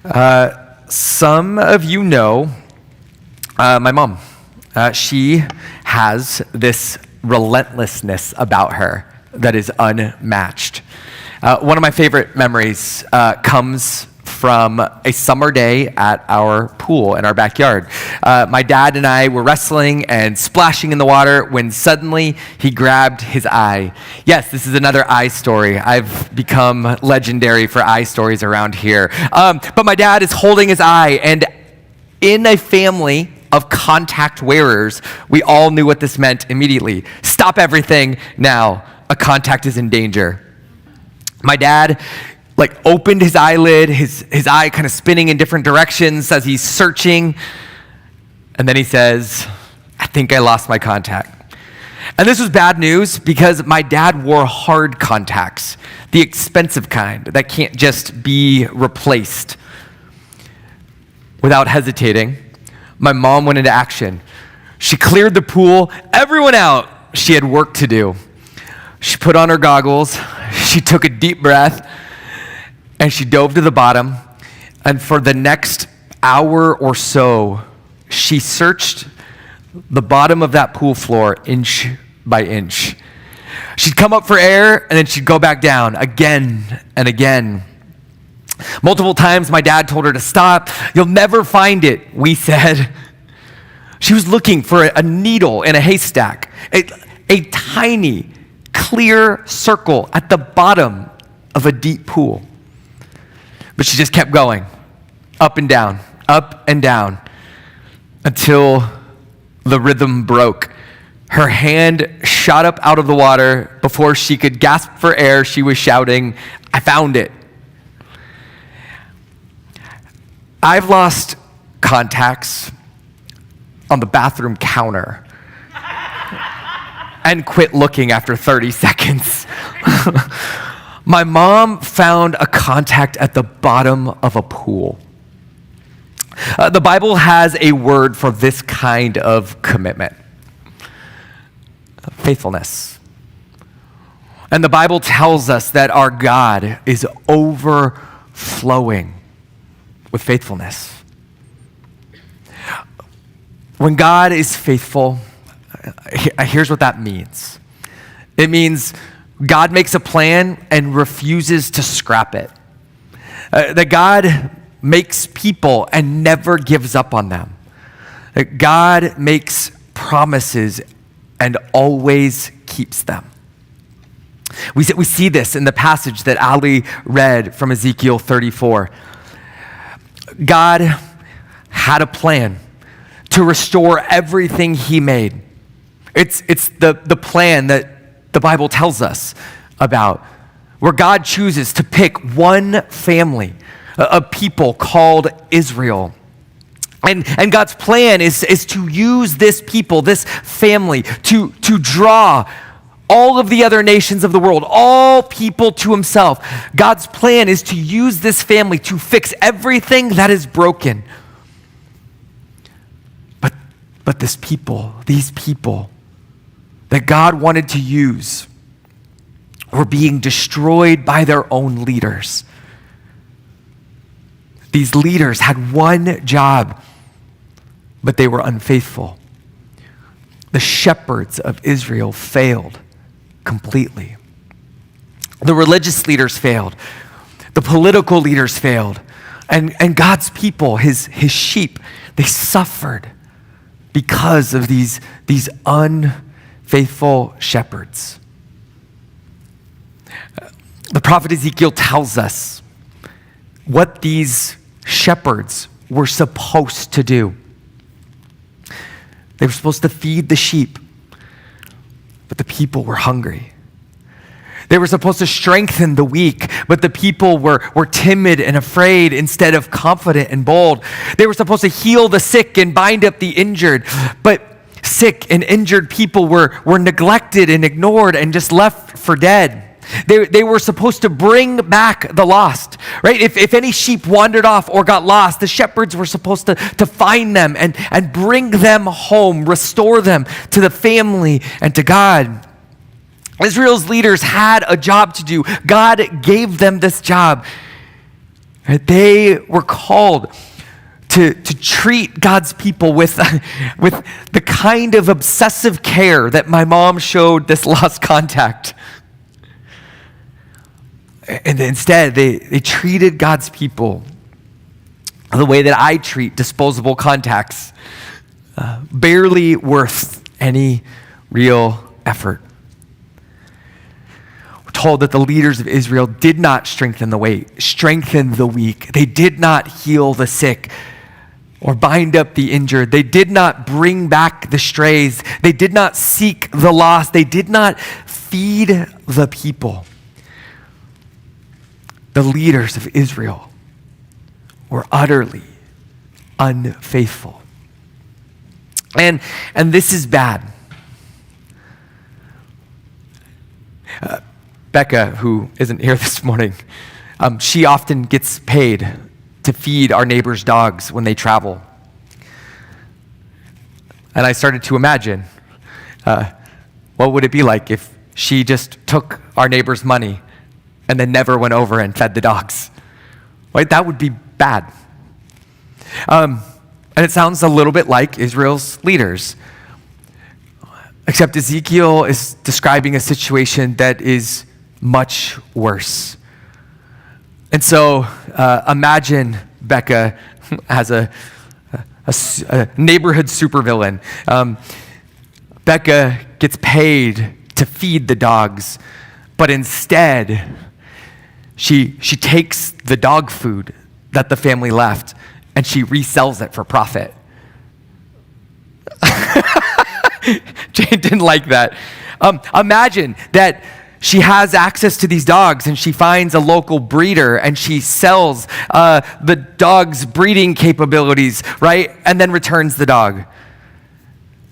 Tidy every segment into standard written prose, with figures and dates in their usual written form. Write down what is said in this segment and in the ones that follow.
Some of you know my mom. She has this relentlessness about her that is unmatched. One of my favorite memories comes from a summer day at our pool in our backyard. My dad and I were wrestling and splashing in the water when suddenly he grabbed his eye. Yes, this is another eye story. I've become legendary for eye stories around here. But my dad is holding his eye, and in a family of contact wearers, we all knew what this meant immediately. Stop everything now. A contact is in danger. My dad opened his eyelid, his eye kind of spinning in different directions as he's searching. And then he says, I think I lost my contact. And this was bad news because my dad wore hard contacts, the expensive kind that can't just be replaced. Without hesitating, my mom went into action. She cleared the pool, everyone out. She had work to do. She put on her goggles, she took a deep breath, and she dove to the bottom, and for the next hour or so, she searched the bottom of that pool floor inch by inch. She'd come up for air, and then she'd go back down again and again. Multiple times, my dad told her to stop. You'll never find it, we said. She was looking for a needle in a haystack, a tiny, clear circle at the bottom of a deep pool. But she just kept going, up and down, until the rhythm broke. Her hand shot up out of the water. Before she could gasp for air, she was shouting, I found it. I've lost contacts on the bathroom counter and quit looking after 30 seconds. My mom found a contact at the bottom of a pool. The Bible has a word for this kind of commitment: faithfulness. And the Bible tells us that our God is overflowing with faithfulness. When God is faithful, here's what that means. It means God makes a plan and refuses to scrap it. That God makes people and never gives up on them. That God makes promises and always keeps them. We see this in the passage that Ali read from Ezekiel 34. God had a plan to restore everything he made. It's the plan that the Bible tells us about, where God chooses to pick one family, a people called Israel. And God's plan is to use this people, this family, to draw all of the other nations of the world, all people to himself. God's plan is to use this family to fix everything that is broken. But these people that God wanted to use were being destroyed by their own leaders. These leaders had one job, but they were unfaithful. The shepherds of Israel failed completely. The religious leaders failed. The political leaders failed. And God's people, his sheep, they suffered because of these unfaithful shepherds. The prophet Ezekiel tells us what these shepherds were supposed to do. They were supposed to feed the sheep, but the people were hungry. They were supposed to strengthen the weak, but the people were timid and afraid instead of confident and bold. They were supposed to heal the sick and bind up the injured, but sick and injured people were neglected and ignored and just left for dead. They were supposed to bring back the lost, right? If any sheep wandered off or got lost, the shepherds were supposed to find them and bring them home, restore them to the family and to God. Israel's leaders had a job to do. God gave them this job. Right? They were called to treat God's people with the kind of obsessive care that my mom showed this lost contact. And instead, they treated God's people the way that I treat disposable contacts, barely worth any real effort. We're told that the leaders of Israel did not strengthen the weak. They did not heal the sick or bind up the injured. They did not bring back the strays. They did not seek the lost. They did not feed the people. The leaders of Israel were utterly unfaithful. And this is bad. Becca, who isn't here this morning, she often gets paid to feed our neighbors' dogs when they travel. And I started to imagine, what would it be like if she just took our neighbor's money and then never went over and fed the dogs? Right? That would be bad. And it sounds a little bit like Israel's leaders, except Ezekiel is describing a situation that is much worse. And so imagine Becca as a neighborhood supervillain. Becca gets paid to feed the dogs, but instead she takes the dog food that the family left and she resells it for profit. Jane didn't like that. Imagine that she has access to these dogs and she finds a local breeder and she sells the dog's breeding capabilities, right? And then returns the dog.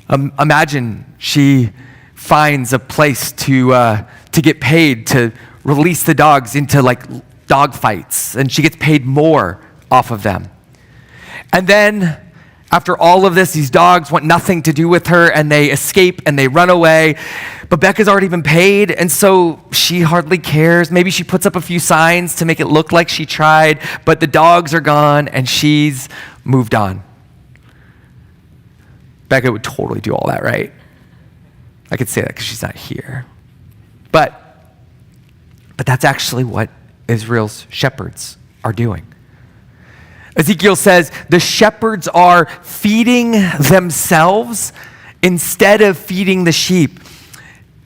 Imagine she finds a place to get paid to release the dogs into like dog fights, and she gets paid more off of them. And then after all of this, these dogs want nothing to do with her and they escape and they run away. But Becca's already been paid, and so she hardly cares. Maybe she puts up a few signs to make it look like she tried, but the dogs are gone and she's moved on. Becca would totally do all that, right? I could say that because she's not here. But that's actually what Israel's shepherds are doing. Ezekiel says the shepherds are feeding themselves instead of feeding the sheep.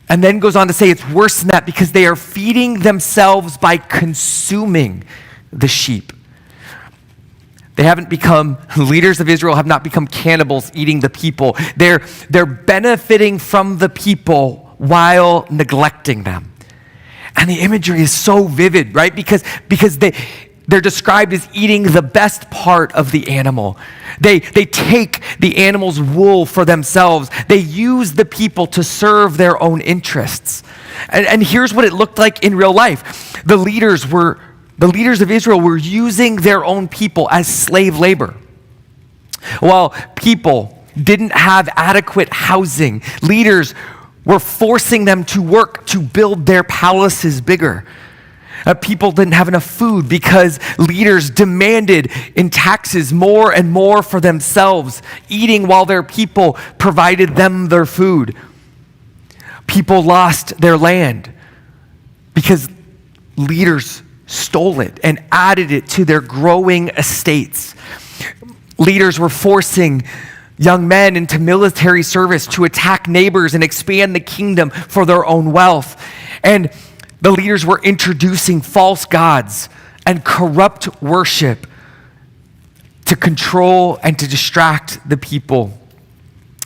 And then goes on to say it's worse than that because they are feeding themselves by consuming the sheep. Leaders of Israel have not become cannibals eating the people. They're benefiting from the people while neglecting them. And the imagery is so vivid, right? Because they're described as eating the best part of the animal. They take the animal's wool for themselves. They use the people to serve their own interests. And here's what it looked like in real life. The leaders of Israel were using their own people as slave labor. While people didn't have adequate housing, leaders were forcing them to work to build their palaces bigger. People didn't have enough food because leaders demanded in taxes more and more for themselves, eating while their people provided them their food. People lost their land because leaders stole it and added it to their growing estates. Leaders were forcing young men into military service to attack neighbors and expand the kingdom for their own wealth. And the leaders were introducing false gods and corrupt worship to control and to distract the people.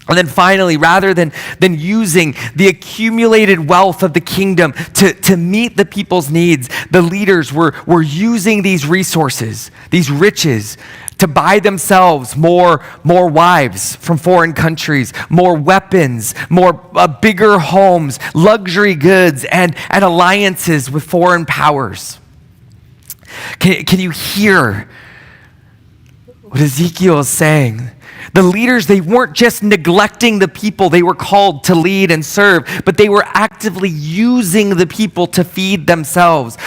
And then finally, rather than using the accumulated wealth of the kingdom to meet the people's needs, the leaders were using these resources, these riches, to buy themselves more wives from foreign countries, more weapons, bigger homes, luxury goods, and alliances with foreign powers. Can you hear what Ezekiel is saying? The leaders, they weren't just neglecting the people they were called to lead and serve, but they were actively using the people to feed themselves.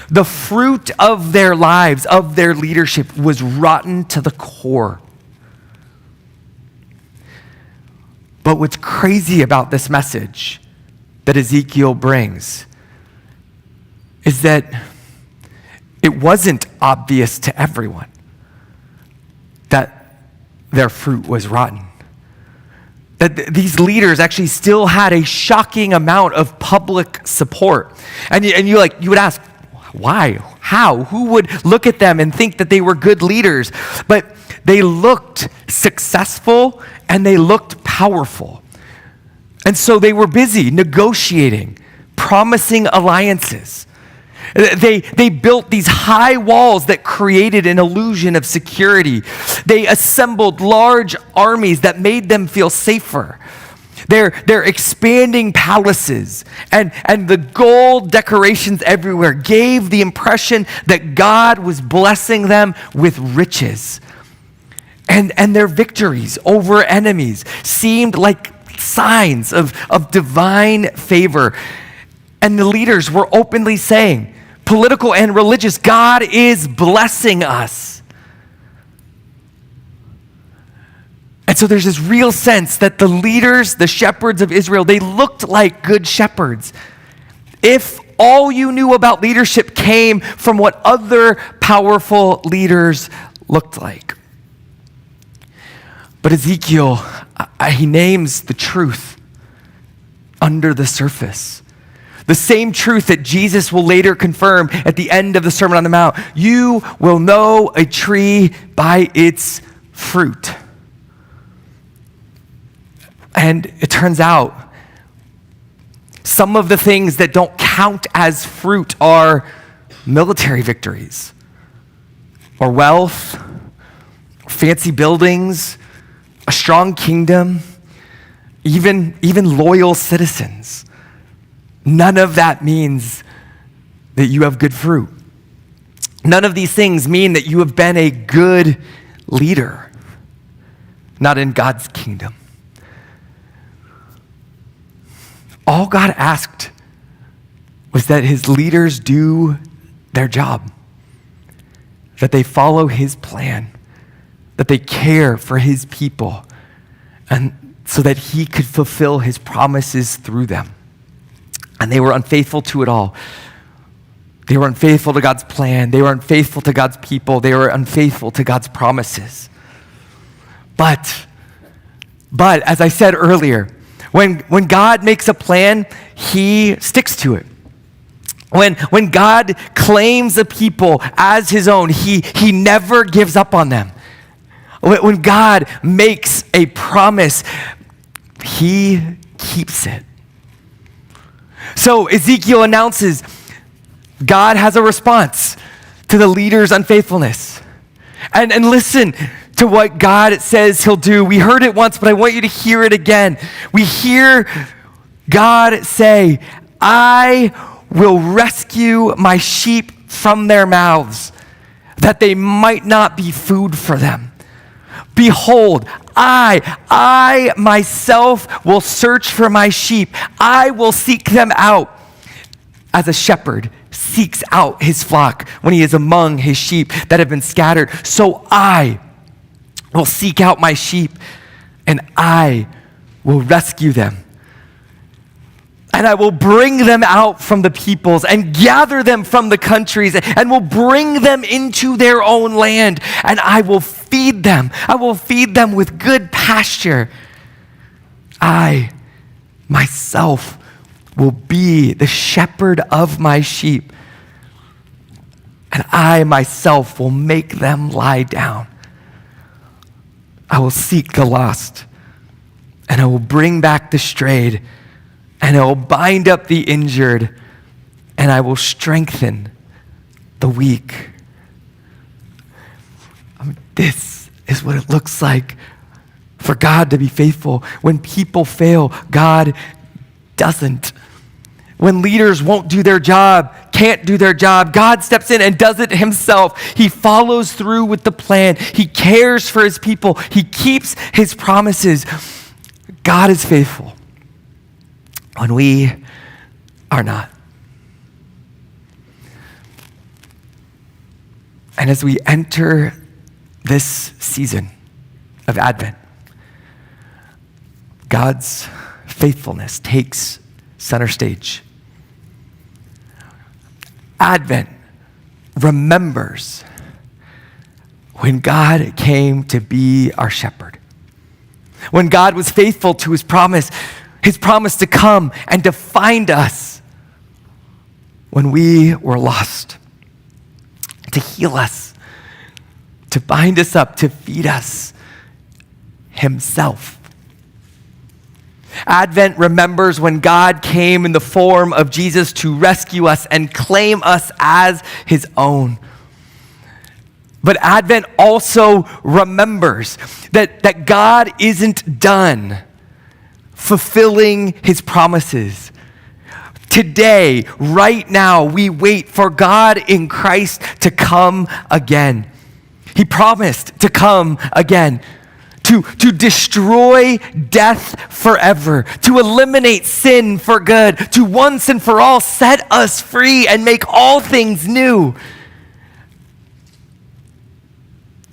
The fruit of their lives, of their leadership, was rotten to the core. But what's crazy about this message that Ezekiel brings is that it wasn't obvious to everyone that their fruit was rotten. That these leaders actually still had a shocking amount of public support. And you would ask, why? How? Who would look at them and think that they were good leaders? But they looked successful and they looked powerful. And so they were busy negotiating, promising alliances. They built these high walls that created an illusion of security. They assembled large armies that made them feel safer. They're expanding palaces, and the gold decorations everywhere gave the impression that God was blessing them with riches. And their victories over enemies seemed like signs of divine favor. And the leaders were openly saying, political and religious, God is blessing us. And so there's this real sense that the leaders, the shepherds of Israel, they looked like good shepherds. If all you knew about leadership came from what other powerful leaders looked like. But Ezekiel, he names the truth under the surface. The same truth that Jesus will later confirm at the end of the Sermon on the Mount. You will know a tree by its fruit. And it turns out some of the things that don't count as fruit are military victories, or wealth, or fancy buildings, a strong kingdom, even loyal citizens. None of that means that you have good fruit. None of these things mean that you have been a good leader, not in God's kingdom. All God asked was that his leaders do their job, that they follow his plan, that they care for his people, and so that he could fulfill his promises through them. And they were unfaithful to it all. They were unfaithful to God's plan. They were unfaithful to God's people. They were unfaithful to God's promises. But as I said earlier, when God makes a plan, he sticks to it. When God claims a people as his own, he never gives up on them. When God makes a promise, he keeps it. So Ezekiel announces God has a response to the leader's unfaithfulness. And listen to what God says he'll do. We heard it once, but I want you to hear it again. We hear God say, I will rescue my sheep from their mouths, that they might not be food for them. Behold, I myself will search for my sheep. I will seek them out as a shepherd seeks out his flock when he is among his sheep that have been scattered. So I will seek out my sheep and I will rescue them. And I will bring them out from the peoples and gather them from the countries and will bring them into their own land. And I will feed them. I will feed them with good pasture. I myself will be the shepherd of my sheep. And I myself will make them lie down. I will seek the lost. And I will bring back the strayed. And I will bind up the injured, and I will strengthen the weak. This is what it looks like for God to be faithful. When people fail, God doesn't. When leaders won't do their job, can't do their job, God steps in and does it himself. He follows through with the plan. He cares for his people. He keeps his promises. God is faithful when we are not. And as we enter this season of Advent, God's faithfulness takes center stage. Advent remembers when God came to be our shepherd, when God was faithful to his promise to come and to find us when we were lost, to heal us, to bind us up, to feed us himself. Advent remembers when God came in the form of Jesus to rescue us and claim us as his own. But Advent also remembers that God isn't done fulfilling his promises. Today, right now, we wait for God in Christ to come again. He promised to come again, to destroy death forever, to eliminate sin for good, to once and for all set us free and make all things new.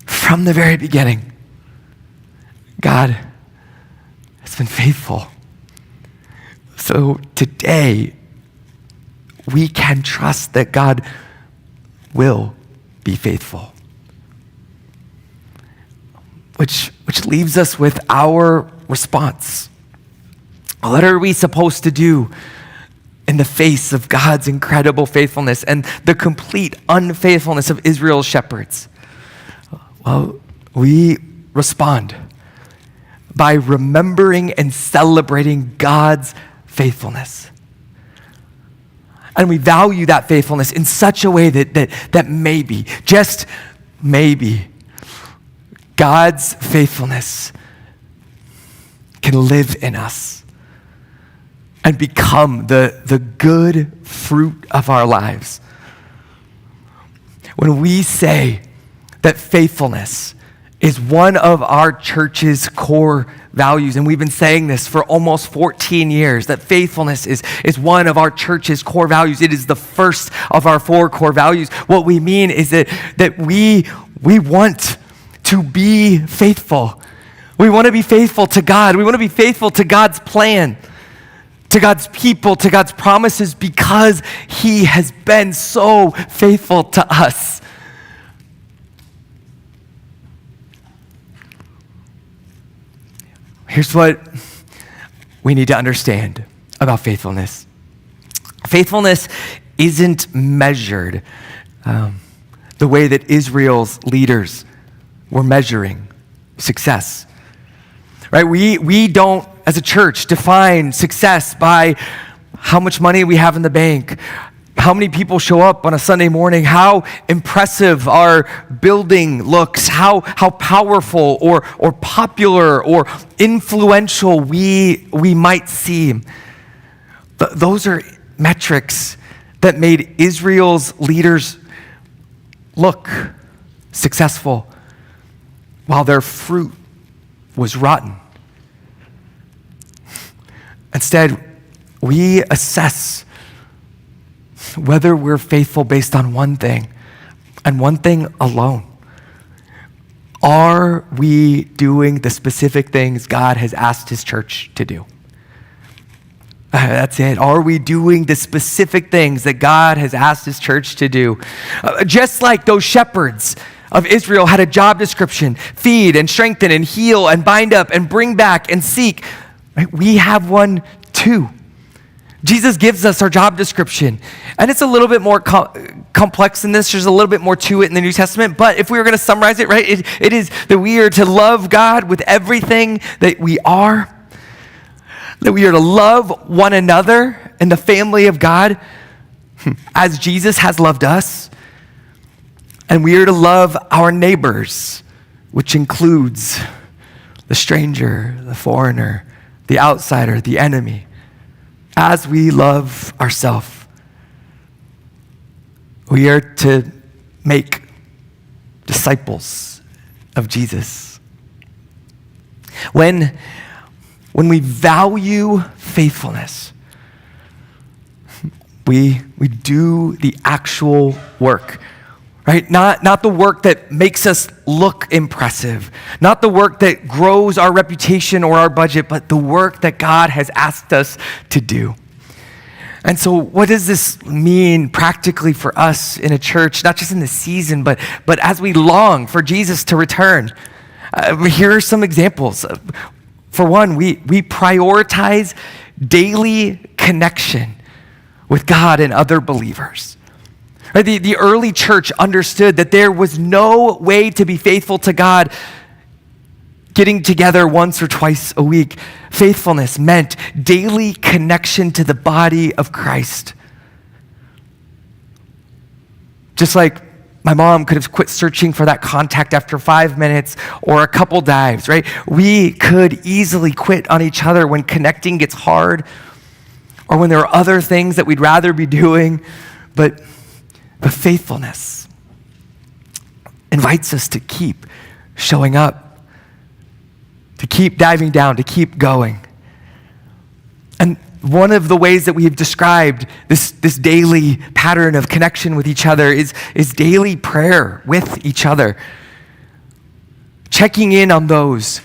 From the very beginning, God has been faithful. So today, we can trust that God will be faithful. Which leaves us with our response. What are we supposed to do in the face of God's incredible faithfulness and the complete unfaithfulness of Israel's shepherds? Well, we respond by remembering and celebrating God's faithfulness. And we value that faithfulness in such a way that maybe, just maybe, God's faithfulness can live in us and become the good fruit of our lives. When we say that faithfulness is one of our church's core values, and we've been saying this for almost 14 years, that faithfulness is one of our church's core values. It is the first of our 4 core values. What we mean is that we want to be faithful. We want to be faithful to God. We want to be faithful to God's plan, to God's people, to God's promises, because he has been so faithful to us. Here's what we need to understand about faithfulness. Faithfulness isn't measured the way that Israel's leaders were measuring success, right? We don't, as a church, define success by how much money we have in the bank, how many people show up on a Sunday morning, how impressive our building looks, how powerful or popular or influential we might seem. Those are metrics that made Israel's leaders look successful, while their fruit was rotten. Instead, we assess whether we're faithful based on one thing, and one thing alone. Are we doing the specific things God has asked his church to do? That's it. Are we doing the specific things that God has asked his church to do? Just like those shepherds of Israel had a job description: feed and strengthen and heal and bind up and bring back and seek. Right? We have one too. Jesus gives us our job description, and it's a little bit more complex than this. There's a little bit more to it in the New Testament, but if we were going to summarize it, right, it is that we are to love God with everything that we are, that we are to love one another in the family of God as Jesus has loved us, and we are to love our neighbors, which includes the stranger, the foreigner, the outsider, the enemy, as we love ourselves. We are to make disciples of Jesus. When we value faithfulness, we do the actual work, right? Not the work that makes us look impressive, not the work that grows our reputation or our budget, but the work that God has asked us to do. And so what does this mean practically for us in a church, not just in the season, but as we long for Jesus to return? Here are some examples. For one, we prioritize daily connection with God and other believers. Right? The early church understood that there was no way to be faithful to God getting together once or twice a week. Faithfulness meant daily connection to the body of Christ. Just like my mom could have quit searching for that contact after 5 minutes or a couple dives, right? We could easily quit on each other when connecting gets hard or when there are other things that we'd rather be doing, but faithfulness invites us to keep showing up, to keep diving down, to keep going. And one of the ways that we have described this daily pattern of connection with each other is daily prayer with each other. Checking in on those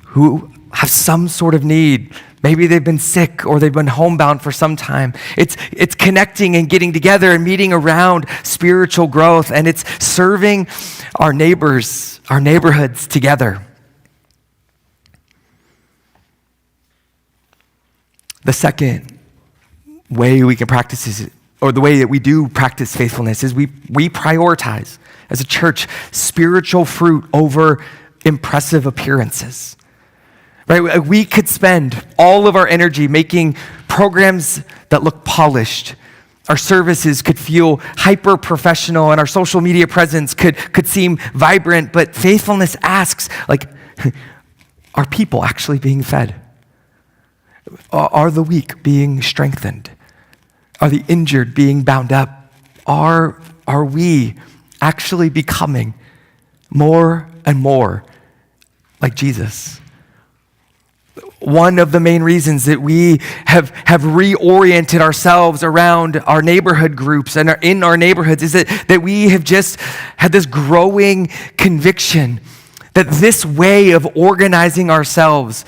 who have some sort of need. Maybe they've been sick or they've been homebound for some time. It's connecting and getting together and meeting around spiritual growth, and it's serving our neighbors, our neighborhoods together. The second way we can practice this, or the way that we do practice faithfulness, is we prioritize as a church spiritual fruit over impressive appearances. Right? We could spend all of our energy making programs that look polished. Our services could feel hyper-professional, and our social media presence could seem vibrant, but faithfulness asks, are people actually being fed? Are the weak being strengthened? Are the injured being bound up? Are we actually becoming more and more like Jesus? One of the main reasons that we have reoriented ourselves around our neighborhood groups and in our neighborhoods is that we have just had this growing conviction that this way of organizing ourselves,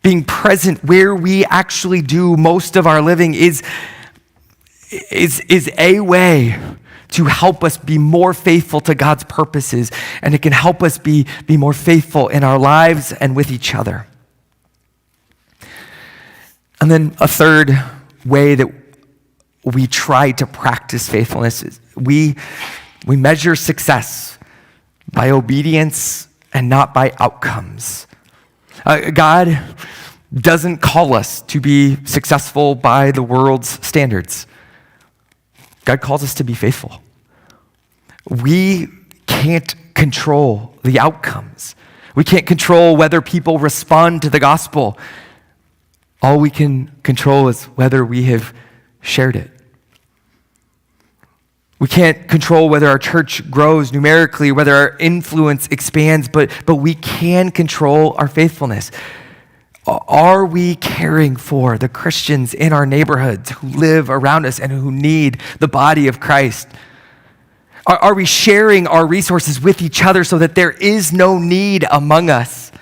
being present where we actually do most of our living, is a way to help us be more faithful to God's purposes, and it can help us be more faithful in our lives and with each other. And then a third way that we try to practice faithfulness is we measure success by obedience and not by outcomes. God doesn't call us to be successful by the world's standards. God calls us to be faithful. We can't control the outcomes. We can't control whether people respond to the gospel. All we can control is whether we have shared it. We can't control whether our church grows numerically, whether our influence expands, but we can control our faithfulness. Are we caring for the Christians in our neighborhoods who live around us and who need the body of Christ? Are we sharing our resources with each other so that there is no need among us?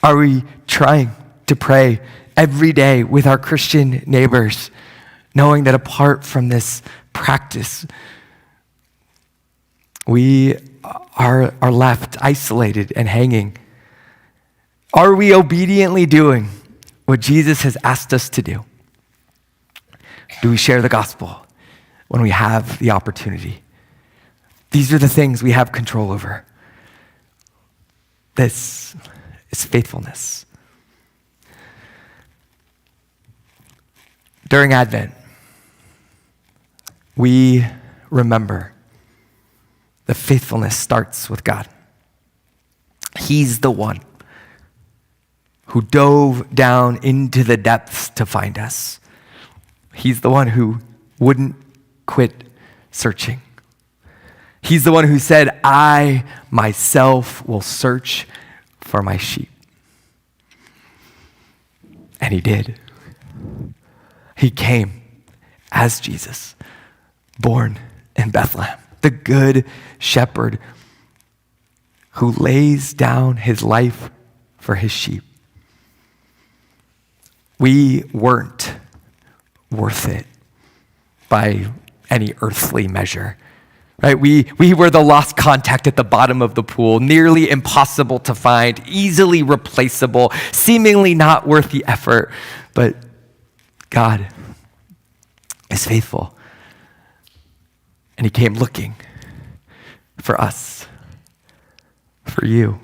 Are we trying to pray every day with our Christian neighbors, knowing that apart from this practice, we are left isolated and hanging? Are we obediently doing what Jesus has asked us to do? Do we share the gospel when we have the opportunity? These are the things we have control over. This is faithfulness. During Advent, we remember that faithfulness starts with God. He's the one who dove down into the depths to find us. He's the one who wouldn't quit searching. He's the one who said, I myself will search for my sheep. And he did. He came as Jesus, born in Bethlehem, the good shepherd who lays down his life for his sheep. We weren't worth it by any earthly measure, right? We were the lost contact at the bottom of the pool, nearly impossible to find, easily replaceable, seemingly not worth the effort. But God is faithful, and he came looking for us, for you,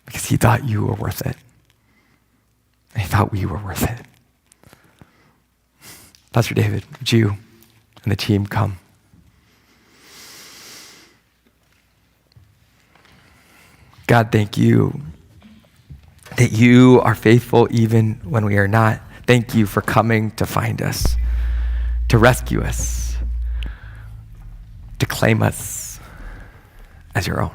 because he thought you were worth it. He thought we were worth it. Pastor David, would you and the team come? God, thank you that you are faithful even when we are not. Thank you for coming to find us, to rescue us, to claim us as your own.